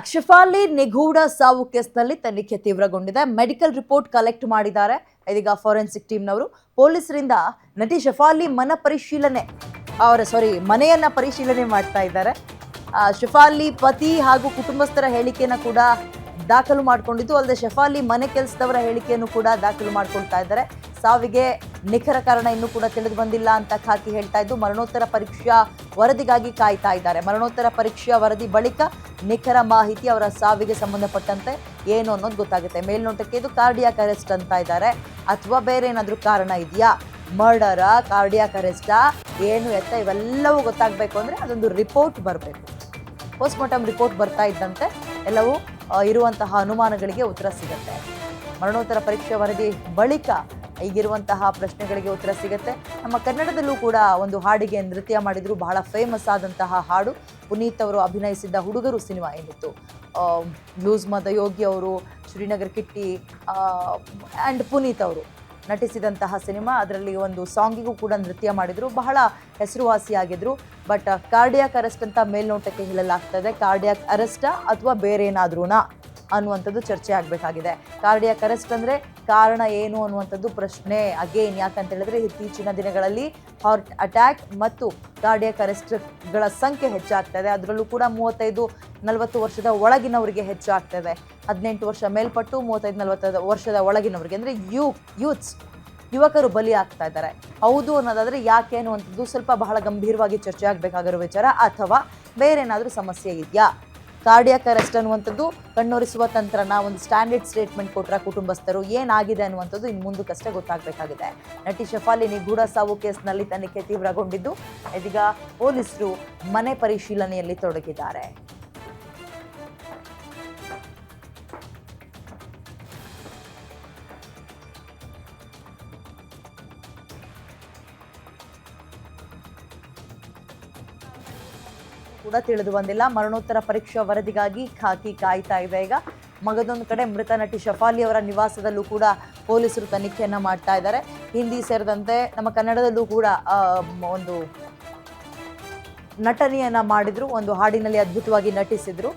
ಶಿಫಾಲಿ ನಿಗೂಢ ಸಾವು ಕೇಸ್ನಲ್ಲಿ ತನಿಖೆ ತೀವ್ರಗೊಂಡಿದೆ. ಮೆಡಿಕಲ್ ರಿಪೋರ್ಟ್ ಕಲೆಕ್ಟ್ ಮಾಡಿದ್ದಾರೆ. ಇದೀಗ ಫೋರೆನ್ಸಿಕ್ ಟೀಮ್ನವರು ಪೊಲೀಸರಿಂದ ನಟಿ ಶಿಫಾಲಿ ಮನೆಯನ್ನ ಪರಿಶೀಲನೆ ಮಾಡ್ತಾ ಇದ್ದಾರೆ. ಶಿಫಾಲಿ ಪತಿ ಹಾಗೂ ಕುಟುಂಬಸ್ಥರ ಹೇಳಿಕೆಯನ್ನು ಕೂಡ ದಾಖಲು ಮಾಡಿಕೊಂಡಿದ್ದು ಅಲ್ಲದೆ ಶಿಫಾಲಿ ಮನೆ ಕೆಲಸದವರ ಹೇಳಿಕೆಯನ್ನು ಕೂಡ ದಾಖಲು ಮಾಡಿಕೊಳ್ತಾ ಇದ್ದಾರೆ. ಸಾವಿಗೆ ನಿಖರ ಕಾರಣ ಇನ್ನೂ ಕೂಡ ತಿಳಿದು ಬಂದಿಲ್ಲ ಅಂತ ಖಾಕಿ ಹೇಳ್ತಾ ಇದ್ದು ಮರಣೋತ್ತರ ಪರೀಕ್ಷಾ ವರದಿಗಾಗಿ ಕಾಯ್ತಾ ಇದ್ದಾರೆ. ಮರಣೋತ್ತರ ಪರೀಕ್ಷಾ ವರದಿ ಬಳಿಕ ನಿಖರ ಮಾಹಿತಿ ಅವರ ಸಾವಿಗೆ ಸಂಬಂಧಪಟ್ಟಂತೆ ಏನು ಅನ್ನೋದು ಗೊತ್ತಾಗುತ್ತೆ. ಮೇಲ್ನೋಟಕ್ಕೆ ಇದು ಕಾರ್ಡಿಯಾಕ್ ಅರೆಸ್ಟ್ ಅಂತ ಇದ್ದಾರೆ ಅಥವಾ ಬೇರೆ ಏನಾದರೂ ಕಾರಣ ಇದೆಯಾ, ಮರ್ಡರಾ, ಕಾರ್ಡಿಯಾಕ್ ಅರೆಸ್ಟಾ, ಏನು ಎತ್ತ ಇವೆಲ್ಲವೂ ಗೊತ್ತಾಗಬೇಕು ಅಂದರೆ ಅದೊಂದು ರಿಪೋರ್ಟ್ ಬರಬೇಕು. ಪೋಸ್ಟ್ಮಾರ್ಟಮ್ ರಿಪೋರ್ಟ್ ಬರ್ತಾ ಇದ್ದಂತೆ ಎಲ್ಲವೂ ಇರುವಂತಹ ಅನುಮಾನಗಳಿಗೆ ಉತ್ತರ ಸಿಗುತ್ತೆ. ಮರಣೋತ್ತರ ಪರೀಕ್ಷೆ ವರದಿ ಬಳಿಕ ಈಗಿರುವಂತಹ ಪ್ರಶ್ನೆಗಳಿಗೆ ಉತ್ತರ ಸಿಗುತ್ತೆ. ನಮ್ಮ ಕನ್ನಡದಲ್ಲೂ ಕೂಡ ಒಂದು ಹಾಡಿಗೆ ನೃತ್ಯ ಮಾಡಿದ್ರು, ಬಹಳ ಫೇಮಸ್ ಆದಂತಹ ಹಾಡು. ಪುನೀತ್ ಅವರು ಅಭಿನಯಿಸಿದ್ದ ಹುಡುಗರು ಸಿನಿಮಾ ಏನಿತ್ತು, ಬ್ಲೂಸ್ ಮದ ಯೋಗಿ ಅವರು, ಶ್ರೀನಗರ್ ಕಿಟ್ಟಿ ಆ್ಯಂಡ್ ಪುನೀತ್ ಅವರು ನಟಿಸಿದಂತಹ ಸಿನಿಮಾ. ಅದರಲ್ಲಿ ಒಂದು ಸಾಂಗಿಗೂ ಕೂಡ ನೃತ್ಯ ಮಾಡಿದ್ರು, ಬಹಳ ಹೆಸರುವಾಸಿಯಾಗಿದ್ರು. ಬಟ್ ಕಾರ್ಡಿಯಾಕ್ ಅರೆಸ್ಟ್ ಅಂತ ಮೇಲ್ನೋಟಕ್ಕೆ ಹೇಳಲಾಗ್ತದೆ. ಕಾರ್ಡಿಯಾಕ್ ಅರೆಸ್ಟಾ ಅಥವಾ ಬೇರೆ ಏನಾದ್ರೂನಾ ಅನ್ನುವಂಥದ್ದು ಚರ್ಚೆ ಆಗಬೇಕಾಗಿದೆ. ಕಾರ್ಡಿಯಾಕ್ ಅರೆಸ್ಟ್ ಅಂದರೆ ಕಾರಣ ಏನು ಅನ್ನುವಂಥದ್ದು ಪ್ರಶ್ನೆ ಅಗೇನ್. ಯಾಕಂತ ಹೇಳಿದ್ರೆ ಇತ್ತೀಚಿನ ದಿನಗಳಲ್ಲಿ ಹಾರ್ಟ್ ಅಟ್ಯಾಕ್ ಮತ್ತು ಕಾರ್ಡಿಯಾಕ್ ಅರೆಸ್ಟ್ಗಳ ಸಂಖ್ಯೆ ಹೆಚ್ಚಾಗ್ತದೆ. ಅದರಲ್ಲೂ ಕೂಡ 35-40 ವರ್ಷದ ಒಳಗಿನವರಿಗೆ ಹೆಚ್ಚಾಗ್ತದೆ. 18 ವರ್ಷ ಮೇಲ್ಪಟ್ಟು 35-40 ವರ್ಷದ ಒಳಗಿನವರಿಗೆ ಅಂದರೆ ಯುವಕರು ಬಲಿ ಆಗ್ತಾ ಇದ್ದಾರೆ. ಹೌದು ಅನ್ನೋದಾದರೆ ಯಾಕೆ ಅನ್ನುವಂಥದ್ದು ಸ್ವಲ್ಪ ಬಹಳ ಗಂಭೀರವಾಗಿ ಚರ್ಚೆ ಆಗಬೇಕಾಗಿರೋ ವಿಚಾರ. ಅಥವಾ ಬೇರೇನಾದರೂ ಸಮಸ್ಯೆ ಇದೆಯಾ? ಕಾರ್ಡಿಯಾಕ್ ಅರೆಸ್ಟ್ ಅನ್ನುವಂಥದ್ದು ಕಣ್ಣೊರೆಸುವ ತಂತ್ರನ ಒಂದು ಸ್ಟ್ಯಾಂಡರ್ಡ್ ಸ್ಟೇಟ್ಮೆಂಟ್ ಕೊಟ್ಟರೆ ಕುಟುಂಬಸ್ಥರು ಏನಾಗಿದೆ ಅನ್ನುವಂಥದ್ದು ಇನ್ನು ಮುಂದಕ್ಕಷ್ಟೇ ಗೊತ್ತಾಗಬೇಕಾಗಿದೆ. ನಟಿ ಶಿಫಾಲಿ ನಿಗೂಢ ಸಾವು ಕೇಸ್ನಲ್ಲಿ ತನಿಖೆ ತೀವ್ರಗೊಂಡಿದ್ದು ಇದೀಗ ಪೊಲೀಸರು ಮನೆ ಪರಿಶೀಲನೆಯಲ್ಲಿ ತೊಡಗಿದ್ದಾರೆ. ಕೂಡ ತಿಳಿದು ಬಂದಿಲ್ಲ. ಮರಣೋತ್ತರ ಪರೀಕ್ಷಾ ವರದಿಗಾಗಿ ಖಾಕಿ ಕಾಯ್ತಾ ಇದೆ. ಈಗ ಮಗದೊಂದು ಕಡೆ ಮೃತ ನಟಿ ಶಿಫಾಲಿ ಅವರ ನಿವಾಸದಲ್ಲೂ ಕೂಡ ಪೊಲೀಸರು ತನಿಖೆಯನ್ನು ಮಾಡ್ತಾ ಇದ್ದಾರೆ. ಹಿಂದಿ ಸೇರಿದಂತೆ ನಮ್ಮ ಕನ್ನಡದಲ್ಲೂ ಕೂಡ ಒಂದು ನಟನೆಯನ್ನ ಮಾಡಿದ್ರು, ಒಂದು ಹಾಡಿನಲ್ಲಿ ಅದ್ಭುತವಾಗಿ ನಟಿಸಿದ್ರು.